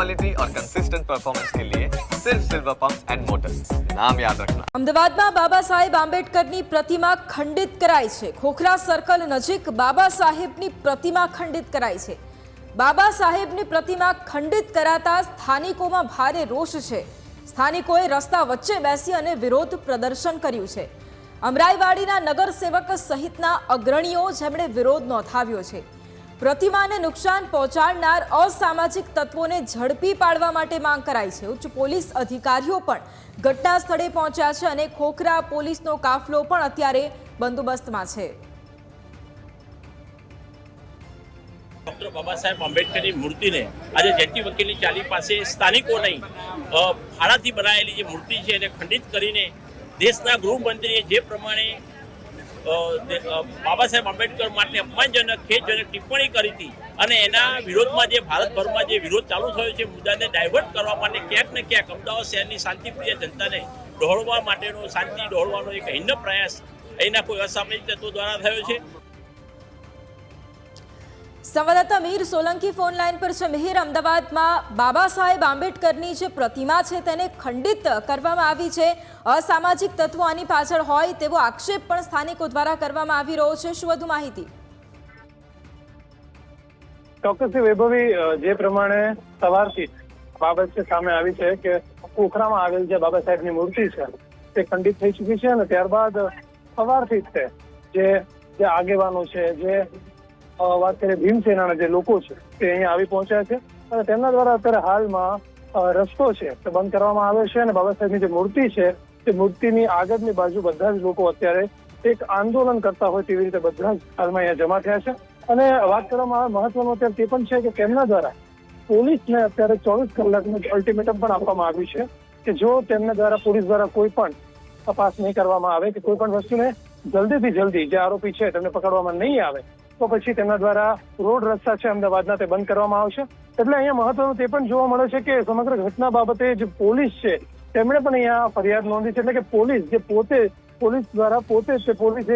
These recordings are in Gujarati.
क्वालिटी और कंसिस्टेंट परफॉर्मेंस के लिए सिर्फ सिल्वर पंप्स एंड मोटर्स, नाम याद रखना। અમદાવાદમાં બાબા સાહેબ આંબેડકરની પ્રતિમા ખંડિત કરાઈ છે। ખોખરા સર્કલ નજીક બાબા સાહેબની પ્રતિમા ખંડિત કરાઈ છે। બાબા સાહેબની પ્રતિમા ખંડિત કરાતા સ્થાનિકોમાં ભારે રોષ છે। સ્થાનિકોએ રસ્તા વચ્ચે બેસી અને વિરોધ પ્રદર્શન કર્યું છે। અમરાઈવાડીના નગરસેવક સહિતના અગ્રણીઓ જેમણે વિરોધ નોંધાવ્યો છે। प्रतिमाने नुकसान पहोंचाडनार असामाजिक तत्वोने झड़पी पाडवा माटे मांग कराई छे। उच्च पोलीस अधिकारीओ पण घटना स्थळे पहोंच्या छे अने खोखरा पोलीसनो काफलो पण अत्यारे बंदोबस्तमां छे। डॉक्टर बाबा साहेब आंबेडकर की मूर्ति ने आज जेटी वकील चाली पास स्थानिकों नहीं भाड़ाथी बनायेली जे मूर्ति है एने खंडित करीने देशना गृहमंत्रीए जे प्रमाणे बाबा साहेब आंबेडकर माटे अपमानजनक खेदजनक टिप्पणी करी थी અને એના વિરોધમાં જે ભારતભરમાં જે વિરોધ ચાલુ થયો છે મુદ્દાને ડાયવર્ટ કરવા માટે ક્યાંક ને ક્યાંક અમદાવાદ શહેરની શાંતિપ્રિય જનતાને ડહોળવા માટેનો શાંતિ ડહોળવાનો એક હિન્ન પ્રયાસ એના કોઈ અસામાજિક તત્વો દ્વારા થયો છે। संवाददाता मीर सोलंकी फोन लाइन पर छे। मिहिर, अमदावादमां बाबा साहेब आंबेडकरनी जे प्रतिमा छे तेने खंडित करवामां आवी छे। असामाजिक तत्वो आनी पाछळ होय तेवो आक्षेप पण स्थानिको द्वारा करवामां आवी रह्यो छे। शुं वधु माहिती? ચોક્કસથી વૈભવી, જે પ્રમાણે સવારથી બાબત છે સામે આવી છે કે ખોખરામાં આવેલ જે બાબા સાહેબની મૂર્તિ છે તે ખંડિત થઈ ચૂકી છે અને ત્યારબાદ સવારથી જ જે આગેવાનો છે, જે વાત કરીએ ભીમસેનાના જે લોકો છે તે અહીંયા આવી પહોંચ્યા છે અને તેમના દ્વારા અત્યારે હાલમાં રસ્તો છે તે બંધ કરવામાં આવ્યો છે અને બાબા સાહેબની જે મૂર્તિ છે તે મૂર્તિની આગળની બાજુ બધા જ લોકો અત્યારે એક આંદોલન કરતા હોય તેવી રીતે બધા જ હાલમાં અહીંયા જમા થયા છે। અને વાત કરવામાં આવે મહત્વનું અત્યારે તે પણ છે કે તેમના દ્વારા પોલીસને અત્યારે 24 કલાકનું અલ્ટિમેટમ પણ આપવામાં આવ્યું છે કે જો તેમના દ્વારા પોલીસ દ્વારા કોઈ પણ તપાસ નહીં કરવામાં આવે કે કોઈ પણ વસ્તુને જલ્દીથી જલ્દી જે આરોપી છે તેમને પકડવામાં નહીં આવે તો પછી તેમના દ્વારા રોડ રસ્તા છે અમદાવાદના તે બંધ કરવામાં આવશે। એટલે અહીંયા મહત્વનું તે પણ જોવા મળે છે કે સમગ્ર ઘટના બાબતે જે પોલીસ છે તેમણે પણ અહીંયા ફરિયાદ નોંધી છે। એટલે કે પોલીસ જે પોલીસ દ્વારા પોતે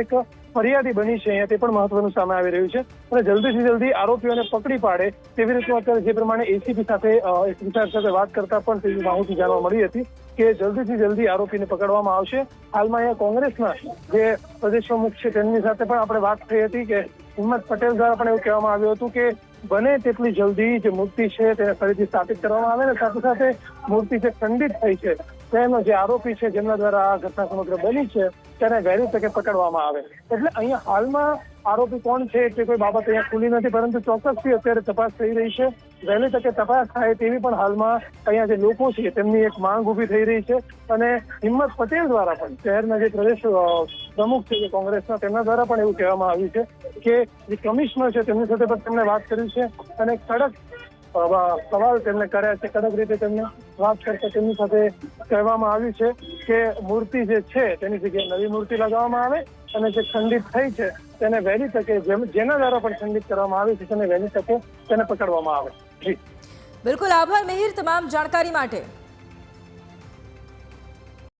એક ફરિયાદી બની છે અહીંયા તે પણ મહત્વનું સામે આવી રહ્યું છે અને જલ્દીથી જલ્દી આરોપીઓને પકડી પાડે તેવી રીતે અત્યારે જે પ્રમાણે એસીપી સાથે વાત કરતા પણ તેવી માહિતી જાણવા મળી હતી કે જલ્દીથી જલ્દી આરોપીને પકડવામાં આવશે। હાલમાં અહીંયા કોંગ્રેસના જે પ્રદેશ પ્રમુખ છે તેમની સાથે પણ આપણે વાત થઈ હતી કે હિંમત પટેલ દ્વારા પણ એવું કહેવામાં આવ્યું હતું કે બને તેટલી જલ્દી જે મૂર્તિ છે તેને ફરીથી સ્થાપિત કરવામાં આવે અને સાથે સાથે મૂર્તિ જે ખંડિત થઈ છે તેનો જે આરોપી છે જેમના દ્વારા આ ઘટના સમગ્ર બની છે તેને વહેલી તકે પકડવામાં આવે। એટલે અહીંયા હાલમાં આરોપી કોણ છે તે કોઈ બાબત અહીંયા ખુલી નથી, પરંતુ ચોક્કસથી અત્યારે તપાસ થઈ રહી છે। વહેલી તકે તપાસ થાય તેવી પણ હાલમાં અહીંયા જે લોકો છે તેમની એક માંગ ઊભી થઈ રહી છે અને હિંમત પટેલ દ્વારા પણ શહેરના જે પ્રદેશ પ્રમુખ છે જે કોંગ્રેસના તેમના દ્વારા પણ એવું કહેવામાં આવ્યું છે કે જે કમિશનર છે તેમની સાથે પણ તેમણે વાત કરી છે અને કડક સવાલ તેમને કર્યા છે। કડક રીતે તેમને વાત કરતા તેમની સાથે કહેવામાં આવ્યું છે કે મૂર્તિ જે છે તેની જગ્યાએ નવી મૂર્તિ લગાવવામાં આવે અને જે ખંડિત થઈ છે તેને વહેલી તકે જેના દ્વારા પણ ખંડિત કરવામાં આવી છે તેને વહેલી તકે તેને પકડવામાં આવે। જી બિલકુલ, આભાર મિહિર તમામ જાણકારી માટે।